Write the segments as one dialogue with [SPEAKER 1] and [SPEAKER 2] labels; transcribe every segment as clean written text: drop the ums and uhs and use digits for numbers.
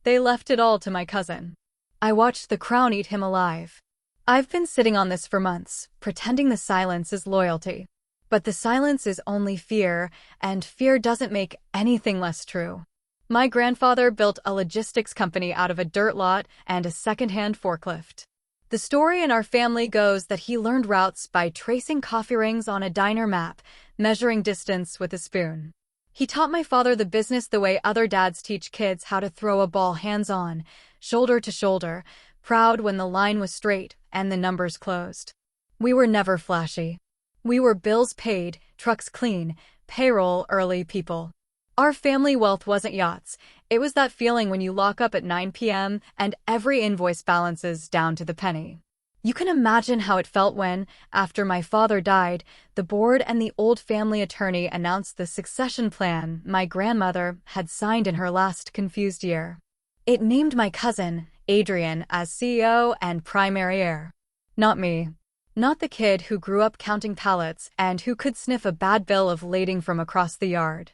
[SPEAKER 1] They left it all to my cousin. I watched the crown eat him alive. I've been sitting on this for months, pretending the silence is loyalty. But the silence is only fear, and fear doesn't make anything less true. My grandfather built a logistics company out of a dirt lot and a second-hand forklift. The story in our family goes that he learned routes by tracing coffee rings on a diner map, measuring distance with a spoon. He taught my father the business the way other dads teach kids how to throw a ball hands-on, shoulder to shoulder, proud when the line was straight and the numbers closed. We were never flashy. We were bills paid, trucks clean, payroll early people. Our family wealth wasn't yachts. It was that feeling when you lock up at 9 p.m. and every invoice balances down to the penny. You can imagine how it felt when, after my father died, the board and the old family attorney announced the succession plan my grandmother had signed in her last confused year. It named my cousin, Adrian, as CEO and primary heir. Not me. Not the kid who grew up counting pallets and who could sniff a bad bill of lading from across the yard.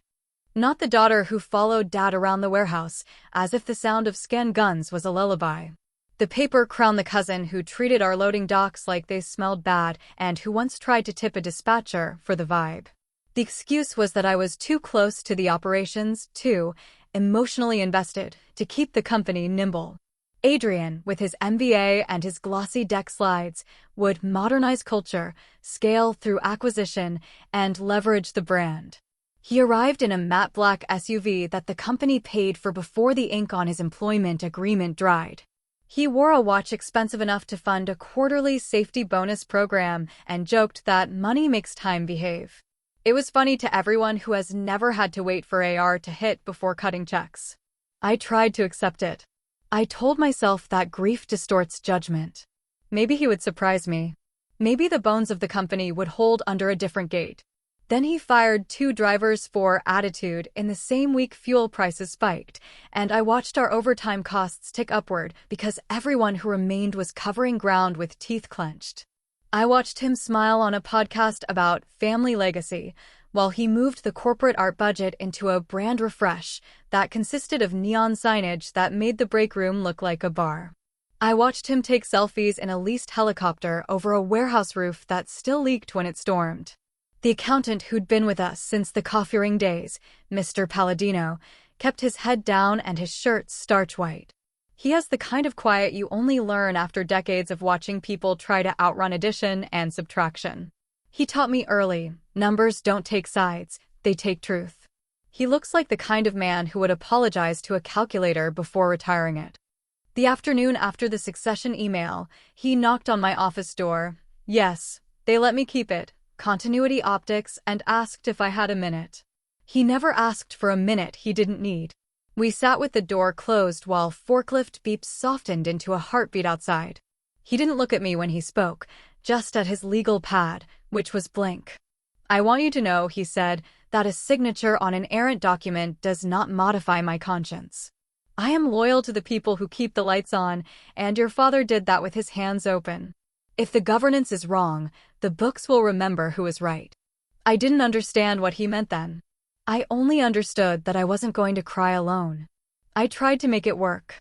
[SPEAKER 1] Not the daughter who followed dad around the warehouse, as if the sound of scan guns was a lullaby. The paper crowned the cousin who treated our loading docks like they smelled bad and who once tried to tip a dispatcher for the vibe. The excuse was that I was too close to the operations, too emotionally invested, to keep the company nimble. Adrian, with his MBA and his glossy deck slides, would modernize culture, scale through acquisition, and leverage the brand. He arrived in a matte black SUV that the company paid for before the ink on his employment agreement dried. He wore a watch expensive enough to fund a quarterly safety bonus program and joked that money makes time behave. It was funny to everyone who has never had to wait for AR to hit before cutting checks. I tried to accept it. I told myself that grief distorts judgment. Maybe he would surprise me. Maybe the bones of the company would hold under a different gate. Then he fired 2 drivers for attitude in the same week fuel prices spiked, and I watched our overtime costs tick upward because everyone who remained was covering ground with teeth clenched. I watched him smile on a podcast about family legacy, while he moved the corporate art budget into a brand refresh that consisted of neon signage that made the break room look like a bar. I watched him take selfies in a leased helicopter over a warehouse roof that still leaked when it stormed. The accountant who'd been with us since the coffee ring days, Mr. Palladino, kept his head down and his shirt starch white. He has the kind of quiet you only learn after decades of watching people try to outrun addition and subtraction. He taught me early, numbers don't take sides, they take truth. He looks like the kind of man who would apologize to a calculator before retiring it. The afternoon after the succession email, he knocked on my office door. Yes, they let me keep it. Continuity optics, and asked if I had a minute. He never asked for a minute he didn't need. We sat with the door closed while forklift beeps softened into a heartbeat outside. He didn't look at me when he spoke, just at his legal pad, which was blank. I want you to know, he said, that a signature on an errant document does not modify my conscience. I am loyal to the people who keep the lights on, and your father did that with his hands open. If the governance is wrong, the books will remember who is right. I didn't understand what he meant then. I only understood that I wasn't going to cry alone. I tried to make it work.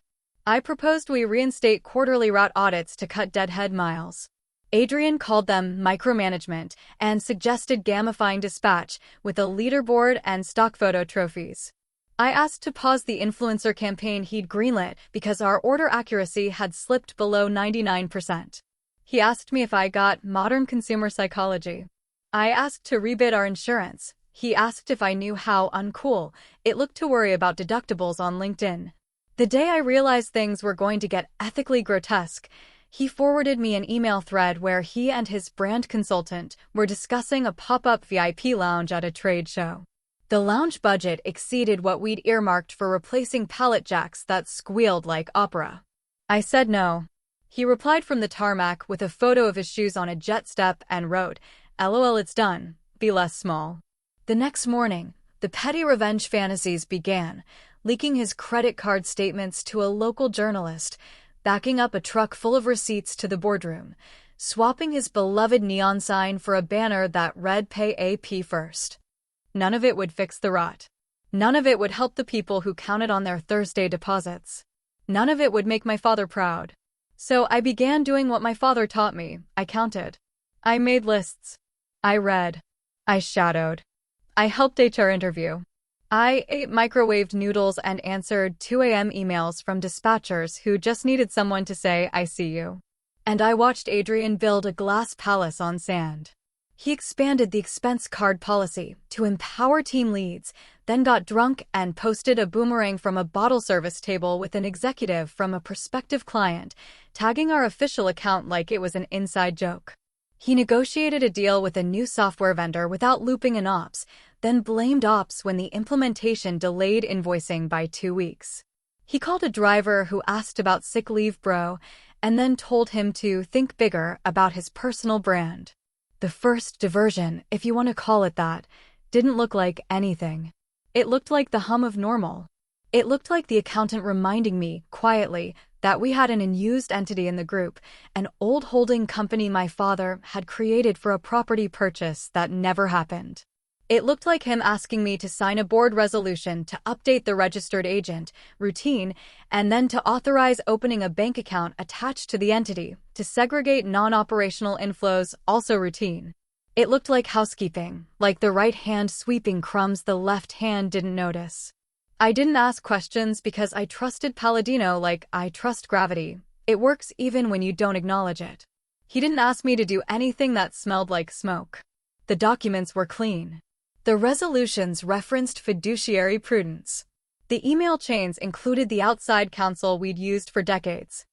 [SPEAKER 1] I proposed we reinstate quarterly route audits to cut deadhead miles. Adrian called them micromanagement and suggested gamifying dispatch with a leaderboard and stock photo trophies. I asked to pause the influencer campaign he'd greenlit because our order accuracy had slipped below 99%. He asked me if I got modern consumer psychology. I asked to rebid our insurance. He asked if I knew how uncool it looked to worry about deductibles on LinkedIn. The day I realized things were going to get ethically grotesque, he forwarded me an email thread where he and his brand consultant were discussing a pop-up VIP lounge at a trade show. The lounge budget exceeded what we'd earmarked for replacing pallet jacks that squealed like opera. I said no. He replied from the tarmac with a photo of his shoes on a jet step and wrote, "LOL, it's done. Be less small." The next morning, the petty revenge fantasies began, leaking his credit card statements to a local journalist, backing up a truck full of receipts to the boardroom, swapping his beloved neon sign for a banner that read "Pay AP first." None of it would fix the rot. None of it would help the people who counted on their Thursday deposits. None of it would make my father proud. So I began doing what my father taught me. I counted. I made lists. I read. I shadowed. I helped HR interview. I ate microwaved noodles and answered 2 a.m. emails from dispatchers who just needed someone to say, "I see you." And I watched Adrian build a glass palace on sand. He expanded the expense card policy to empower team leads, then got drunk and posted a boomerang from a bottle service table with an executive from a prospective client, tagging our official account like it was an inside joke. He negotiated a deal with a new software vendor without looping in ops, then blamed ops when the implementation delayed invoicing by 2 weeks. He called a driver who asked about sick leave bro, and then told him to think bigger about his personal brand. The first diversion, if you want to call it that, didn't look like anything. It looked like the hum of normal. It looked like the accountant reminding me, quietly, that we had an unused entity in the group, an old holding company my father had created for a property purchase that never happened. It looked like him asking me to sign a board resolution to update the registered agent, routine, and then to authorize opening a bank account attached to the entity, to segregate non-operational inflows, also routine. It looked like housekeeping, like the right hand sweeping crumbs the left hand didn't notice. I didn't ask questions because I trusted Palladino like I trust gravity. It works even when you don't acknowledge it. He didn't ask me to do anything that smelled like smoke. The documents were clean. The resolutions referenced fiduciary prudence. The email chains included the outside counsel we'd used for decades.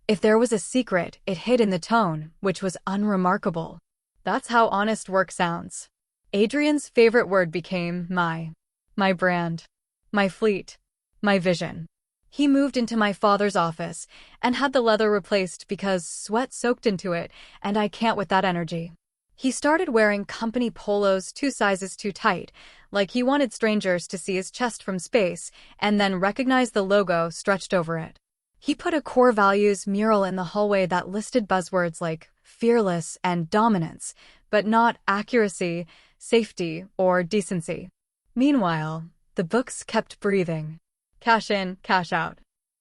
[SPEAKER 1] If there was a secret, it hid in the tone, which was unremarkable. That's how honest work sounds. Adrian's favorite word became my brand, my fleet, my vision. He moved into my father's office and had the leather replaced because sweat soaked into it, and I can't with that energy. He started wearing company polos 2 sizes too tight, like he wanted strangers to see his chest from space and then recognize the logo stretched over it. He put a core values mural in the hallway that listed buzzwords like fearless and dominance, but not accuracy, safety, or decency. Meanwhile, the books kept breathing. Cash in, cash out.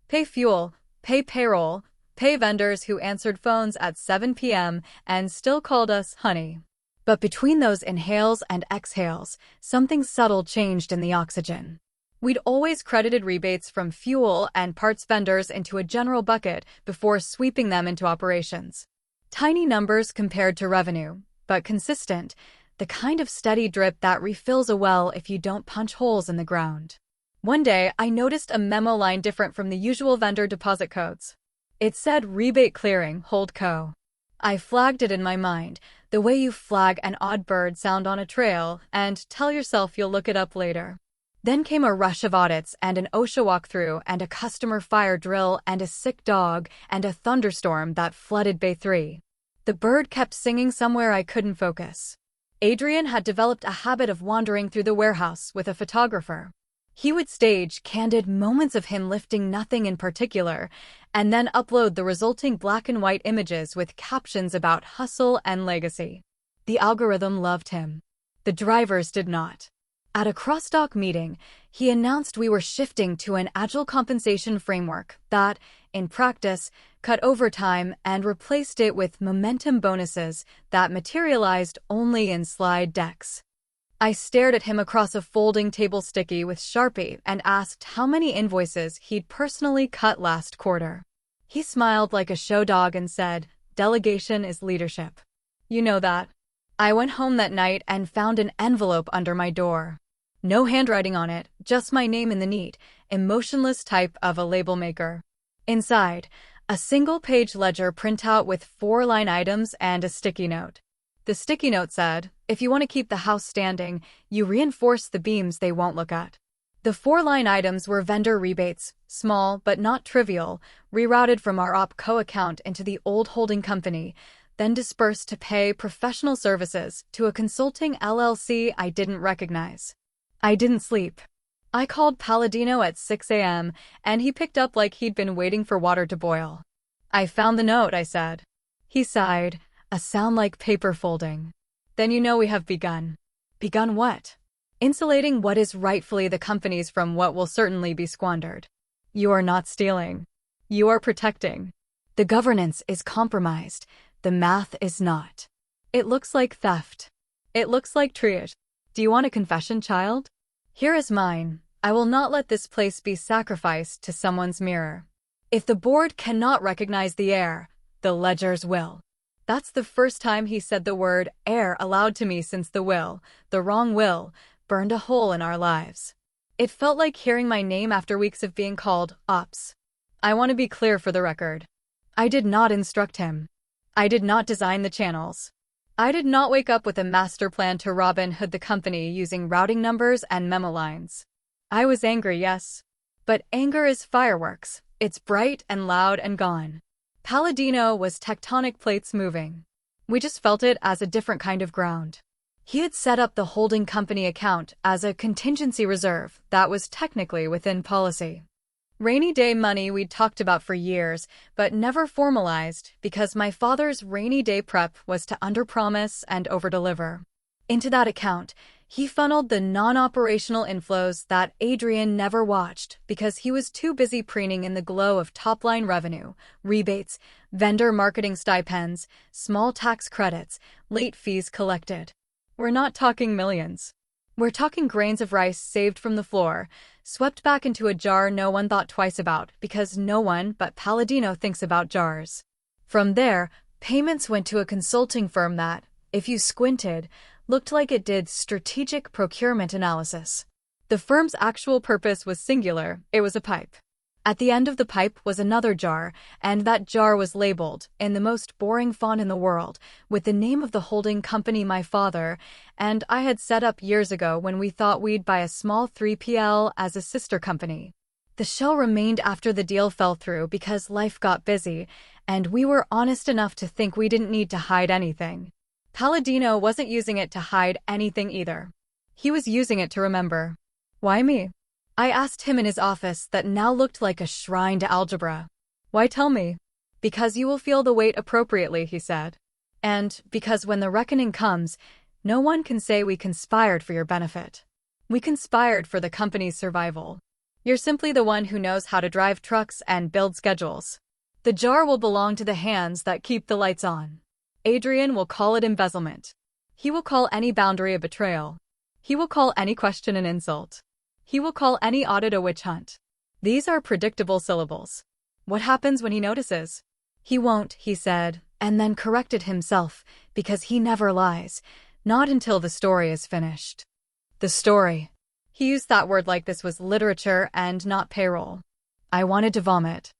[SPEAKER 1] Pay fuel, pay payroll, pay vendors who answered phones at 7 p.m. and still called us honey. But between those inhales and exhales, something subtle changed in the oxygen. We'd always credited rebates from fuel and parts vendors into a general bucket before sweeping them into operations. Tiny numbers compared to revenue, but consistent, the kind of steady drip that refills a well if you don't punch holes in the ground. One day, I noticed a memo line different from the usual vendor deposit codes. It said rebate clearing, Holdco. I flagged it in my mind, the way you flag an odd bird sound on a trail and tell yourself you'll look it up later. Then came a rush of audits and an OSHA walkthrough and a customer fire drill and a sick dog and a thunderstorm that flooded Bay 3. The bird kept singing somewhere I couldn't focus. Adrian had developed a habit of wandering through the warehouse with a photographer. He would stage candid moments of him lifting nothing in particular, and then upload the resulting black and white images with captions about hustle and legacy. The algorithm loved him. The drivers did not. At a cross-dock meeting, he announced we were shifting to an agile compensation framework that, in practice, cut overtime and replaced it with momentum bonuses that materialized only in slide decks. I stared at him across a folding table sticky with Sharpie and asked how many invoices he'd personally cut last quarter. He smiled like a show dog and said, "Delegation is leadership. You know that." I went home that night and found an envelope under my door. No handwriting on it, just my name in the neat, emotionless type of a label maker. Inside, a single-page ledger printout with 4 line items and a sticky note. The sticky note said, "If you want to keep the house standing, you reinforce the beams they won't look at." The 4 line items were vendor rebates, small but not trivial, rerouted from our OpCo account into the old holding company, then dispersed to pay professional services to a consulting LLC I didn't recognize. I didn't sleep. I called Palladino at 6 a.m., and he picked up like he'd been waiting for water to boil. "I found the note," I said. He sighed, a sound like paper folding. "Then you know we have begun." Begun what? Insulating what is rightfully the company's from what will certainly be squandered. "You are not stealing." You are protecting. The governance is compromised. The math is not. It looks like theft. It looks like triage. Do you want a confession, child? Here is mine. I will not let this place be sacrificed to someone's mirror. If the board cannot recognize the heir, the ledgers will. That's the first time he said the word heir aloud to me since the will, the wrong will, burned a hole in our lives. It felt like hearing my name after weeks of being called ops. I want to be clear for the record. I did not instruct him. I did not design the channels. I did not wake up with a master plan to Robin Hood the company using routing numbers and memo lines. I was angry, yes. But anger is fireworks. It's bright and loud and gone. Palladino was tectonic plates moving. We just felt it as a different kind of ground. He had set up the holding company account as a contingency reserve that was technically within policy. Rainy day money we'd talked about for years, but never formalized because my father's rainy day prep was to underpromise and overdeliver. Into that account, he funneled the non-operational inflows that Adrian never watched because he was too busy preening in the glow of top-line revenue, rebates, vendor marketing stipends, small tax credits, late fees collected. We're not talking millions. We're talking grains of rice saved from the floor, swept back into a jar no one thought twice about because no one but Palladino thinks about jars. From there, payments went to a consulting firm that, if you squinted, looked like it did strategic procurement analysis. The firm's actual purpose was singular. It was a pipe. At the end of the pipe was another jar, and that jar was labeled, in the most boring font in the world, with the name of the holding company my father and I had set up years ago when we thought we'd buy a small 3PL as a sister company. The shell remained after the deal fell through because life got busy, and we were honest enough to think we didn't need to hide anything. Palladino wasn't using it to hide anything either. He was using it to remember. Why me? I asked him in his office that now looked like a shrine to algebra. Why tell me? Because you will feel the weight appropriately, he said. And because when the reckoning comes, no one can say we conspired for your benefit. We conspired for the company's survival. You're simply the one who knows how to drive trucks and build schedules. The jar will belong to the hands that keep the lights on. Adrian will call it embezzlement. He will call any boundary a betrayal. He will call any question an insult. He will call any audit a witch hunt. These are predictable syllables. What happens when he notices? He won't, he said, and then corrected himself, because he never lies, not until the story is finished. The story. He used that word like this was literature and not payroll. I wanted to vomit.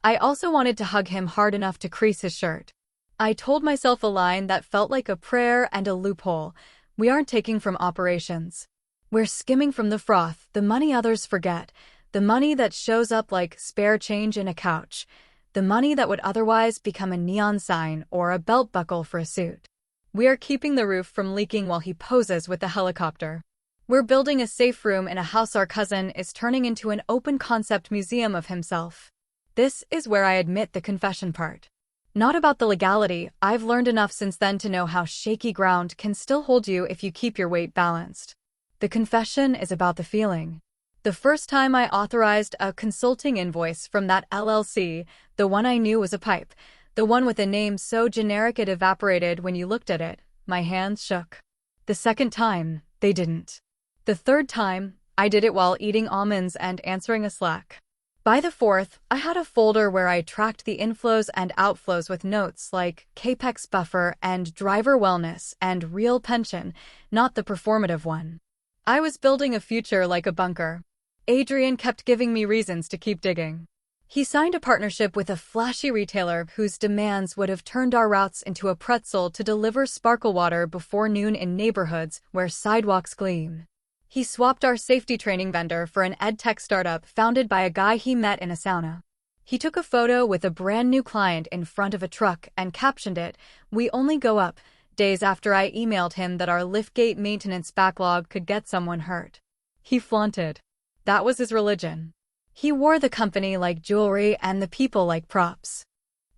[SPEAKER 1] I also wanted to hug him hard enough to crease his shirt. I told myself a line that felt like a prayer and a loophole. We aren't taking from operations. We're skimming from the froth, the money others forget, the money that shows up like spare change in a couch, the money that would otherwise become a neon sign or a belt buckle for a suit. We are keeping the roof from leaking while he poses with the helicopter. We're building a safe room in a house our cousin is turning into an open-concept museum of himself. This is where I admit the confession part. Not about the legality. I've learned enough since then to know how shaky ground can still hold you if you keep your weight balanced. The confession is about the feeling. The first time I authorized a consulting invoice from that LLC, the one I knew was a pipe, the one with a name so generic it evaporated when you looked at it, my hands shook. The second time, they didn't. The third time, I did it while eating almonds and answering a Slack. By the fourth, I had a folder where I tracked the inflows and outflows with notes like Capex buffer and driver wellness and real pension, not the performative one. I was building a future like a bunker. Adrian kept giving me reasons to keep digging. He signed a partnership with a flashy retailer whose demands would have turned our routes into a pretzel to deliver sparkle water before noon in neighborhoods where sidewalks gleam. He swapped our safety training vendor for an edtech startup founded by a guy he met in a sauna. He took a photo with a brand new client in front of a truck and captioned it, "We only go up," days after I emailed him that our liftgate maintenance backlog could get someone hurt. He flaunted. That was his religion. He wore the company like jewelry and the people like props.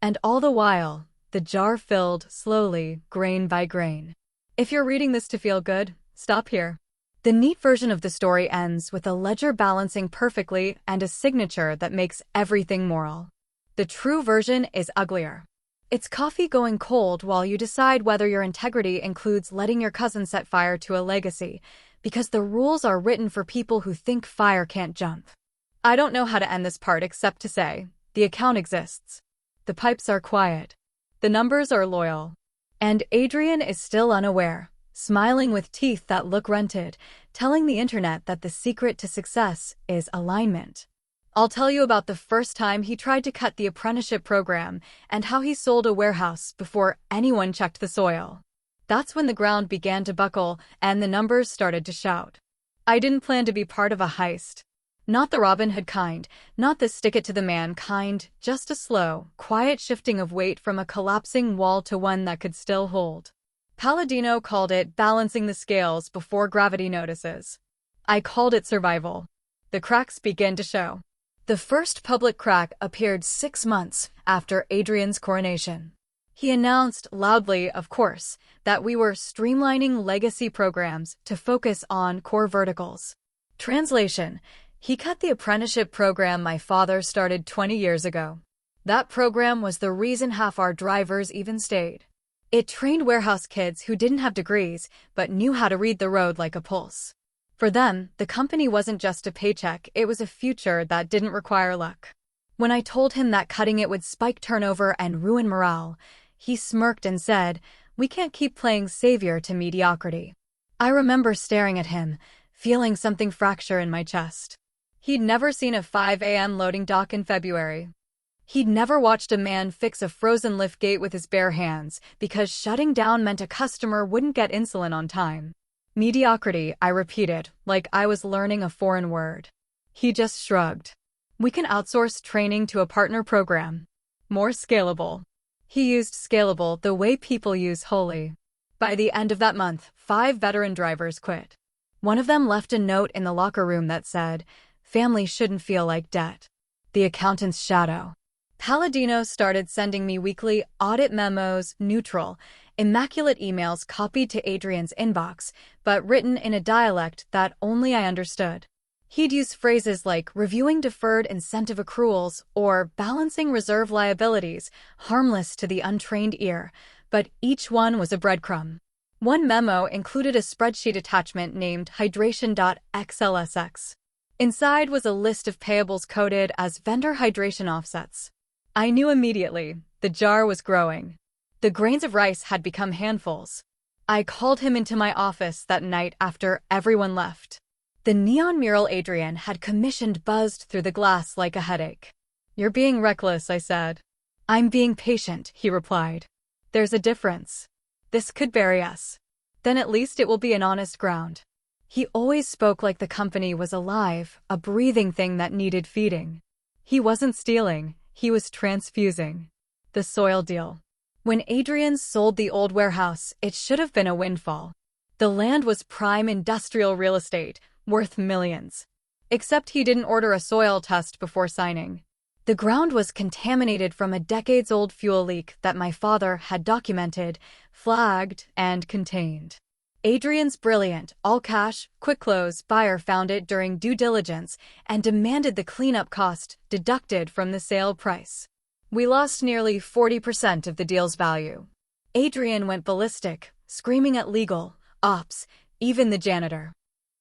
[SPEAKER 1] And all the while, the jar filled slowly, grain by grain. If you're reading this to feel good, stop here. The neat version of the story ends with a ledger balancing perfectly and a signature that makes everything moral. The true version is uglier. It's coffee going cold while you decide whether your integrity includes letting your cousin set fire to a legacy, because the rules are written for people who think fire can't jump. I don't know how to end this part except to say, the account exists. The pipes are quiet. The numbers are loyal. And Adrian is still unaware, smiling with teeth that look rented, telling the internet that the secret to success is alignment. I'll tell you about the first time he tried to cut the apprenticeship program and how he sold a warehouse before anyone checked the soil. That's when the ground began to buckle and the numbers started to shout. I didn't plan to be part of a heist. Not the Robin Hood kind, not the stick-it-to-the-man kind, just a slow, quiet shifting of weight from a collapsing wall to one that could still hold. Palladino called it balancing the scales before gravity notices. I called it survival. The cracks began to show. The first public crack appeared 6 months after Adrian's coronation. He announced loudly, of course, that we were streamlining legacy programs to focus on core verticals. Translation: he cut the apprenticeship program my father started 20 years ago. That program was the reason half our drivers even stayed. It trained warehouse kids who didn't have degrees but knew how to read the road like a pulse. For them, the company wasn't just a paycheck, it was a future that didn't require luck. When I told him that cutting it would spike turnover and ruin morale, he smirked and said, "We can't keep playing savior to mediocrity." I remember staring at him, feeling something fracture in my chest. He'd never seen a 5 a.m. loading dock in February. He'd never watched a man fix a frozen lift gate with his bare hands because shutting down meant a customer wouldn't get insulin on time. Mediocrity, I repeated, like I was learning a foreign word. He just shrugged. We can outsource training to a partner program. More scalable. He used scalable the way people use holy. By the end of that month, 5 veteran drivers quit. One of them left a note in the locker room that said, "Family shouldn't feel like debt." The accountant's shadow. Palladino started sending me weekly audit memos, neutral, immaculate emails copied to Adrian's inbox, but written in a dialect that only I understood. He'd use phrases like reviewing deferred incentive accruals or balancing reserve liabilities, harmless to the untrained ear, but each one was a breadcrumb. One memo included a spreadsheet attachment named hydration.xlsx. Inside was a list of payables coded as vendor hydration offsets. I knew immediately, the jar was growing. The grains of rice had become handfuls. I called him into my office that night after everyone left. The neon mural Adrian had commissioned buzzed through the glass like a headache. "You're being reckless," I said. "I'm being patient," he replied. "There's a difference. This could bury us. Then at least it will be an honest ground." He always spoke like the company was alive, a breathing thing that needed feeding. He wasn't stealing, he was transfusing. The soil deal. When Adrian sold the old warehouse, it should have been a windfall. The land was prime industrial real estate, worth millions. Except he didn't order a soil test before signing. The ground was contaminated from a decades-old fuel leak that my father had documented, flagged, and contained. Adrian's brilliant, all-cash, quick-close buyer found it during due diligence and demanded the cleanup cost deducted from the sale price. We lost nearly 40% of the deal's value. Adrian went ballistic, screaming at legal, ops, even the janitor.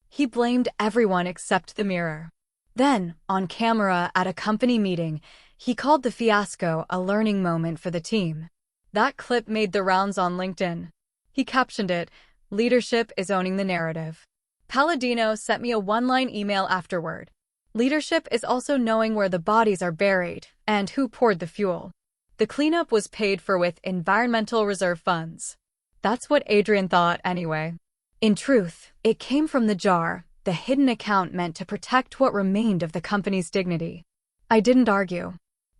[SPEAKER 1] He blamed everyone except the mirror. Then, on camera at a company meeting, he called the fiasco a learning moment for the team. That clip made the rounds on LinkedIn. He captioned it, "Leadership is owning the narrative." Palladino sent me a one-line email afterward. Leadership is also knowing where the bodies are buried and who poured the fuel. The cleanup was paid for with environmental reserve funds. That's what Adrian thought anyway. In truth, it came from the jar, the hidden account meant to protect what remained of the company's dignity. I didn't argue.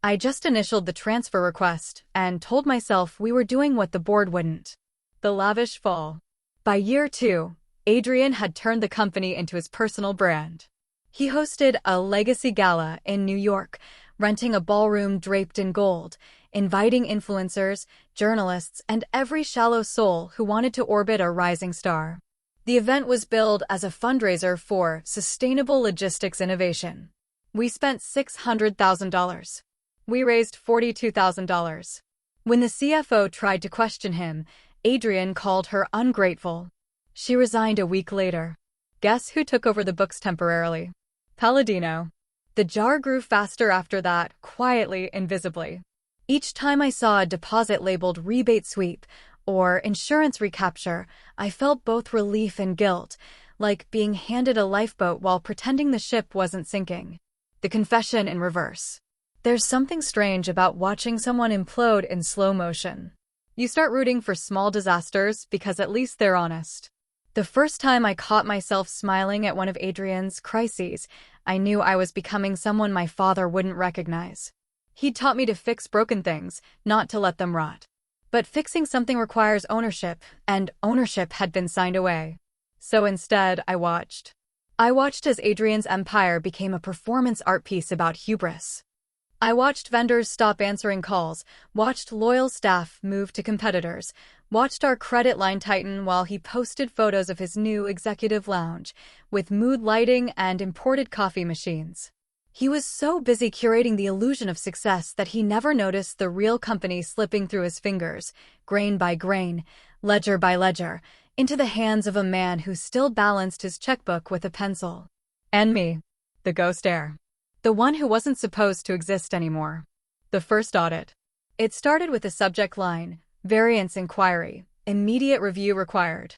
[SPEAKER 1] I just initialed the transfer request and told myself we were doing what the board wouldn't. The lavish fall. By year 2, Adrian had turned the company into his personal brand. He hosted a legacy gala in New York, renting a ballroom draped in gold, inviting influencers, journalists, and every shallow soul who wanted to orbit a rising star. The event was billed as a fundraiser for sustainable logistics innovation. We spent $600,000. We raised $42,000. When the CFO tried to question him, Adrian called her ungrateful. She resigned a week later. Guess who took over the books temporarily? Palladino. The jar grew faster after that, quietly, invisibly. Each time I saw a deposit labeled rebate sweep or insurance recapture, I felt both relief and guilt, like being handed a lifeboat while pretending the ship wasn't sinking. The confession in reverse. There's something strange about watching someone implode in slow motion. You start rooting for small disasters because at least they're honest. The first time I caught myself smiling at one of Adrian's crises, I knew I was becoming someone my father wouldn't recognize. He'd taught me to fix broken things, not to let them rot. But fixing something requires ownership, and ownership had been signed away. So instead, I watched. I watched as Adrian's empire became a performance art piece about hubris. I watched vendors stop answering calls, watched loyal staff move to competitors, watched our credit line tighten while he posted photos of his new executive lounge, with mood lighting and imported coffee machines. He was so busy curating the illusion of success that he never noticed the real company slipping through his fingers, grain by grain, ledger by ledger, into the hands of a man who still balanced his checkbook with a pencil. And me, the ghost heir. The one who wasn't supposed to exist anymore. The first audit. It started with a subject line, variance inquiry, immediate review required.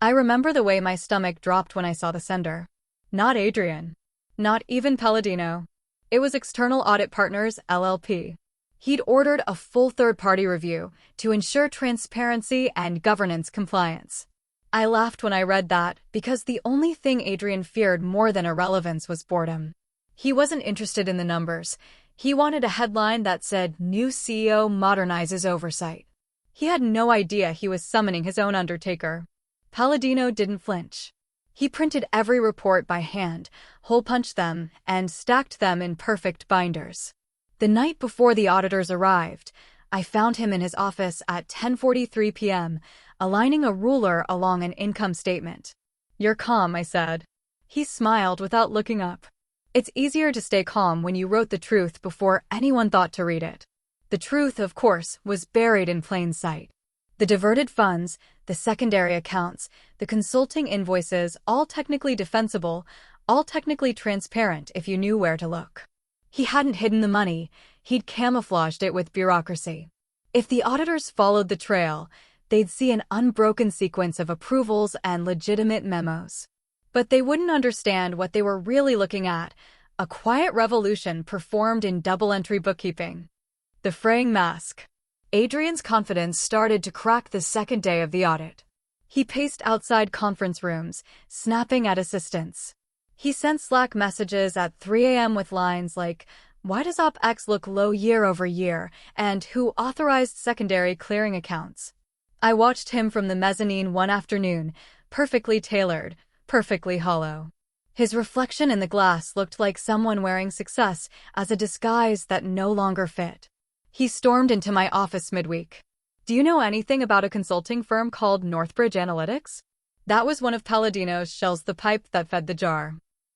[SPEAKER 1] I remember the way my stomach dropped when I saw the sender. Not Adrian. Not even Palladino. It was External Audit Partners, LLP. He'd ordered a full third-party review to ensure transparency and governance compliance. I laughed when I read that because the only thing Adrian feared more than irrelevance was boredom. He wasn't interested in the numbers. He wanted a headline that said, "New CEO modernizes oversight." He had no idea he was summoning his own undertaker. Palladino didn't flinch. He printed every report by hand, hole-punched them, and stacked them in perfect binders. The night before the auditors arrived, I found him in his office at 10:43 p.m., aligning a ruler along an income statement. "You're calm," I said. He smiled without looking up. It's easier to stay calm when you wrote the truth before anyone thought to read it. The truth, of course, was buried in plain sight. The diverted funds, the secondary accounts, the consulting invoices, all technically defensible, all technically transparent if you knew where to look. He hadn't hidden the money, he'd camouflaged it with bureaucracy. If the auditors followed the trail, they'd see an unbroken sequence of approvals and legitimate memos. But they wouldn't understand what they were really looking at, a quiet revolution performed in double-entry bookkeeping. The fraying mask. Adrian's confidence started to crack the second day of the audit. He paced outside conference rooms, snapping at assistants. He sent Slack messages at 3 a.m. with lines like, "Why does OpEx look low year over year?" and "Who authorized secondary clearing accounts?" I watched him from the mezzanine one afternoon, perfectly tailored, perfectly hollow. His reflection in the glass looked like someone wearing success as a disguise that no longer fit. He stormed into my office midweek. "Do you know anything about a consulting firm called Northbridge Analytics?" That was one of Palladino's shells, the pipe that fed the jar.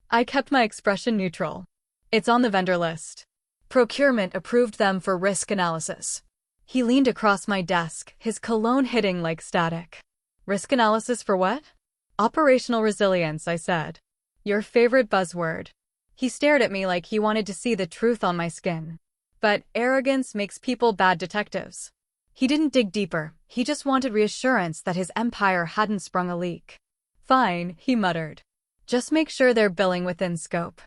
[SPEAKER 1] I kept my expression neutral. "It's on the vendor list. Procurement approved them for risk analysis." He leaned across my desk, his cologne hitting like static. "Risk analysis for what?" "Operational resilience," I said. "Your favorite buzzword." He stared at me like he wanted to see the truth on my skin. But arrogance makes people bad detectives. He didn't dig deeper, he just wanted reassurance that his empire hadn't sprung a leak. "Fine," he muttered. "Just make sure they're billing within scope.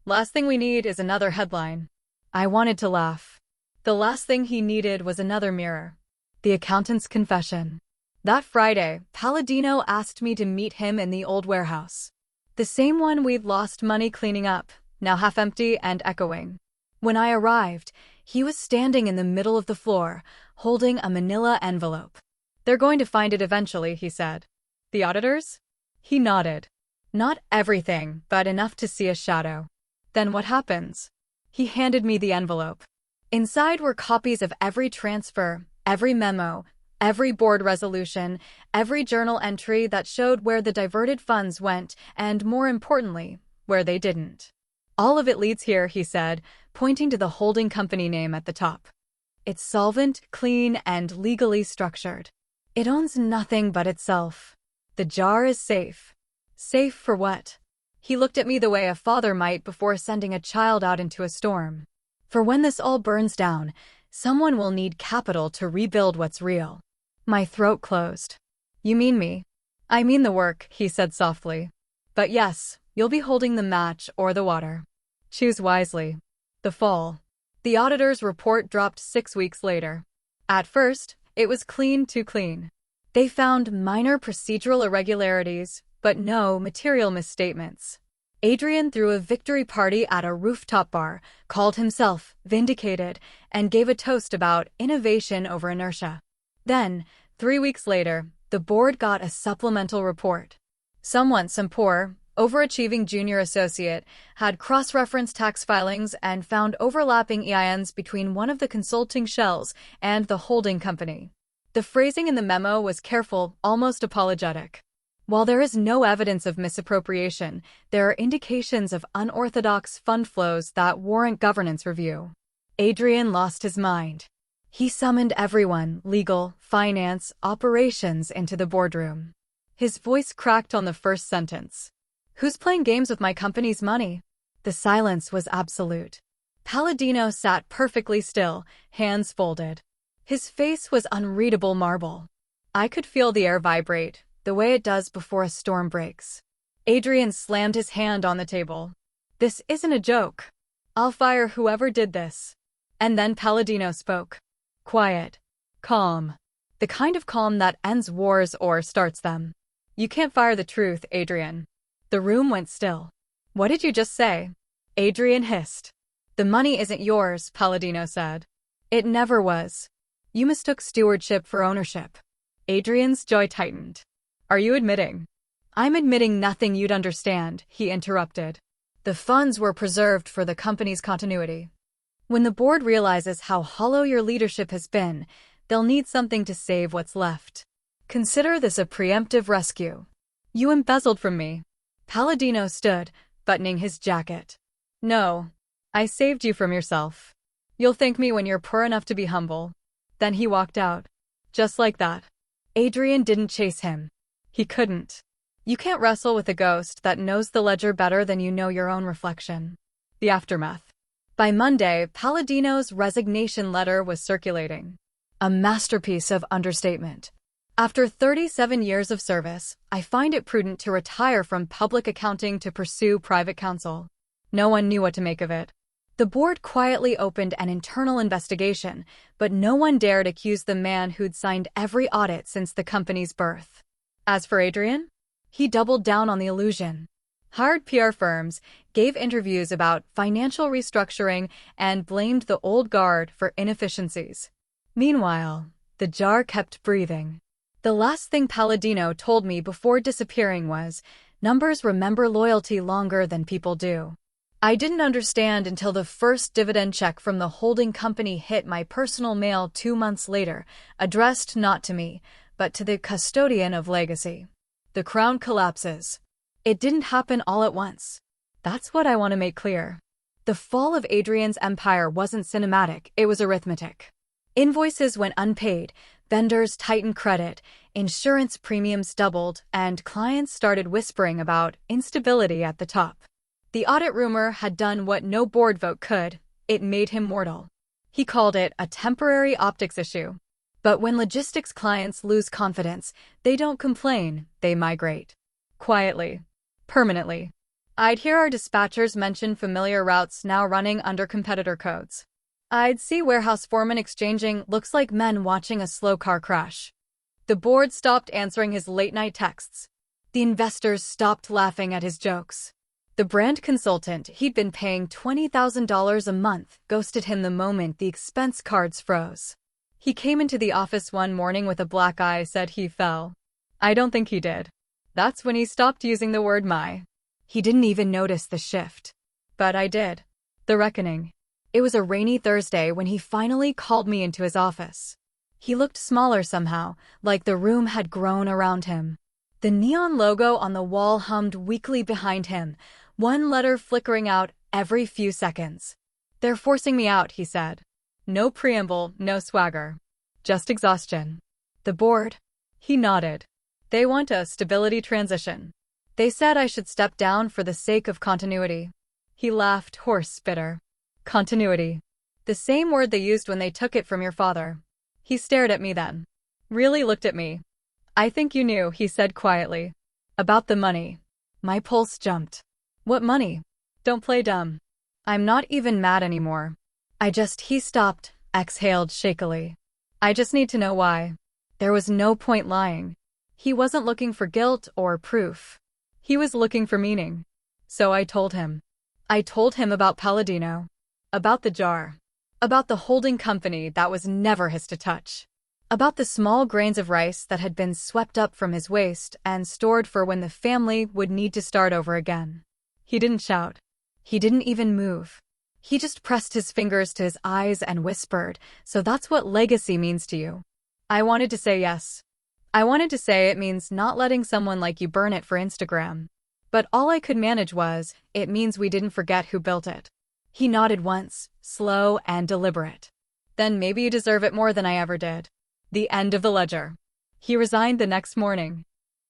[SPEAKER 1] Last thing we need is another headline." I wanted to laugh. The last thing he needed was another mirror. The accountant's confession. That Friday, Palladino asked me to meet him in the old warehouse. The same one we'd lost money cleaning up, now half empty and echoing. When I arrived, he was standing in the middle of the floor, holding a manila envelope. "They're going to find it eventually," he said. "The auditors?" He nodded. "Not everything, but enough to see a shadow." "Then what happens?" He handed me the envelope. Inside were copies of every transfer, every memo, every board resolution, every journal entry that showed where the diverted funds went and, more importantly, where they didn't. All of it leads here, he said, pointing to the holding company name at the top. It's solvent, clean, and legally structured. It owns nothing but itself. The jar is safe. Safe for what? He looked at me the way a father might before sending a child out into a storm. For when this all burns down, someone will need capital to rebuild what's real. My throat closed. You mean me? I mean the work, he said softly. But yes, you'll be holding the match or the water. Choose wisely. The fall. The auditor's report dropped 6 weeks later. At first, it was clean to clean. They found minor procedural irregularities, but no material misstatements. Adrian threw a victory party at a rooftop bar, called himself vindicated, and gave a toast about innovation over inertia. Then, 3 weeks later, the board got a supplemental report. Some poor, overachieving junior associate had cross-referenced tax filings and found overlapping EINs between one of the consulting shells and the holding company. The phrasing in the memo was careful, almost apologetic. While there is no evidence of misappropriation, there are indications of unorthodox fund flows that warrant governance review. Adrian lost his mind. He summoned everyone, legal, finance, operations, into the boardroom. His voice cracked on the first sentence. Who's playing games with my company's money? The silence was absolute. Palladino sat perfectly still, hands folded. His face was unreadable marble. I could feel the air vibrate, the way it does before a storm breaks. Adrian slammed his hand on the table. This isn't a joke. I'll fire whoever did this. And then Palladino spoke. Quiet. Calm. The kind of calm that ends wars or starts them. You can't fire the truth, Adrian. The room went still. What did you just say? Adrian hissed. The money isn't yours, Palladino said. It never was. You mistook stewardship for ownership. Adrian's jaw tightened. Are you admitting? I'm admitting nothing you'd understand, he interrupted. The funds were preserved for the company's continuity. When the board realizes how hollow your leadership has been, they'll need something to save what's left. Consider this a preemptive rescue. You embezzled from me. Palladino stood, buttoning his jacket. No. I saved you from yourself. You'll thank me when you're poor enough to be humble. Then he walked out. Just like that. Adrian didn't chase him. He couldn't. You can't wrestle with a ghost that knows the ledger better than you know your own reflection. The aftermath. By Monday, Palladino's resignation letter was circulating. A masterpiece of understatement. After 37 years of service, I find it prudent to retire from public accounting to pursue private counsel. No one knew what to make of it. The board quietly opened an internal investigation, but no one dared accuse the man who'd signed every audit since the company's birth. As for Adrian, he doubled down on the illusion. Hired PR firms, gave interviews about financial restructuring, and blamed the old guard for inefficiencies. Meanwhile, the jar kept breathing. The last thing Palladino told me before disappearing was, numbers remember loyalty longer than people do. I didn't understand until the first dividend check from the holding company hit my personal mail 2 months later, addressed not to me, but to the custodian of legacy. The crown collapses. It didn't happen all at once. That's what I want to make clear. The fall of Adrian's empire wasn't cinematic, it was arithmetic. Invoices went unpaid, vendors tightened credit, insurance premiums doubled, and clients started whispering about instability at the top. The audit rumor had done what no board vote could. It made him mortal. He called it a temporary optics issue. But when logistics clients lose confidence, they don't complain, they migrate. Quietly. Permanently. I'd hear our dispatchers mention familiar routes now running under competitor codes. I'd see warehouse foremen exchanging looks like men watching a slow car crash. The board stopped answering his late-night texts. The investors stopped laughing at his jokes. The brand consultant he'd been paying $20,000 a month ghosted him the moment the expense cards froze. He came into the office one morning with a black eye, said he fell. I don't think he did. That's when he stopped using the word my. He didn't even notice the shift. But I did. The reckoning. It was a rainy Thursday when he finally called me into his office. He looked smaller somehow, like the room had grown around him. The neon logo on the wall hummed weakly behind him, one letter flickering out every few seconds. "They're forcing me out," he said. No preamble, no swagger. Just exhaustion. "The board?" He nodded. "They want a stability transition. They said I should step down for the sake of continuity." He laughed, hoarse, bitter. Continuity. The same word they used when they took it from your father. He stared at me then. Really looked at me. "I think you knew," he said quietly. "About the money." My pulse jumped. "What money?" "Don't play dumb. I'm not even mad anymore. He stopped, exhaled shakily. "I just need to know why." There was no point lying. He wasn't looking for guilt or proof. He was looking for meaning. So I told him. I told him about Palladino. About the jar. About the holding company that was never his to touch. About the small grains of rice that had been swept up from his waist and stored for when the family would need to start over again. He didn't shout. He didn't even move. He just pressed his fingers to his eyes and whispered, "So that's what legacy means to you." I wanted to say yes. I wanted to say it means not letting someone like you burn it for Instagram. But all I could manage was, it means we didn't forget who built it. He nodded once, slow and deliberate. "Then maybe you deserve it more than I ever did." The end of the ledger. He resigned the next morning.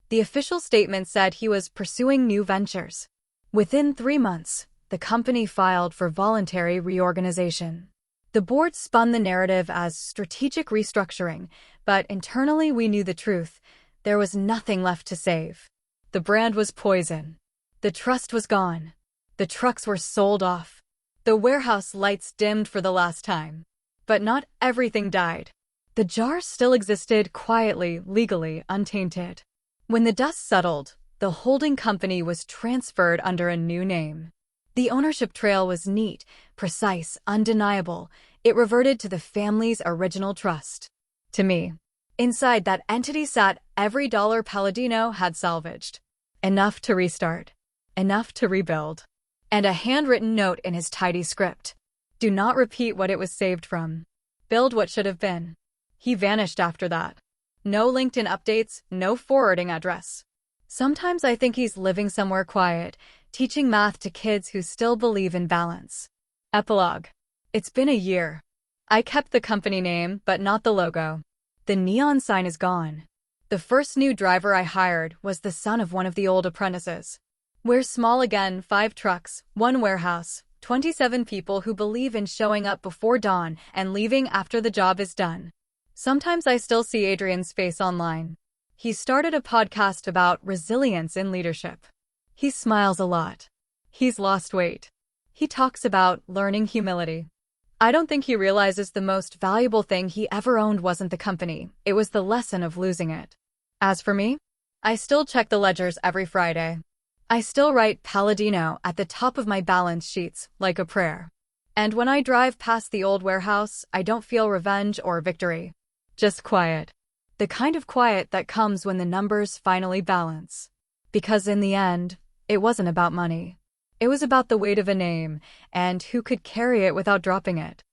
[SPEAKER 1] The official statement said he was pursuing new ventures. Within 3 months, the company filed for voluntary reorganization. The board spun the narrative as strategic restructuring, but internally we knew the truth. There was nothing left to save. The brand was poison. The trust was gone. The trucks were sold off. The warehouse lights dimmed for the last time. But not everything died. The jar still existed quietly, legally, untainted. When the dust settled, the holding company was transferred under a new name. The ownership trail was neat, precise, undeniable. It reverted to the family's original trust. To me, inside that entity sat every dollar Palladino had salvaged. Enough to restart. Enough to rebuild. And a handwritten note in his tidy script. "Do not repeat what it was saved from. Build what should have been." He vanished after that. No LinkedIn updates, no forwarding address. Sometimes I think he's living somewhere quiet, teaching math to kids who still believe in balance. Epilogue. It's been a year. I kept the company name, but not the logo. The neon sign is gone. The first new driver I hired was the son of one of the old apprentices. We're small again, 5 trucks, 1 warehouse, 27 people who believe in showing up before dawn and leaving after the job is done. Sometimes I still see Adrian's face online. He started a podcast about resilience in leadership. He smiles a lot. He's lost weight. He talks about learning humility. I don't think he realizes the most valuable thing he ever owned wasn't the company, it was the lesson of losing it. As for me, I still check the ledgers every Friday. I still write Palladino at the top of my balance sheets, like a prayer. And when I drive past the old warehouse, I don't feel revenge or victory. Just quiet. The kind of quiet that comes when the numbers finally balance. Because in the end, it wasn't about money. It was about the weight of a name, and who could carry it without dropping it.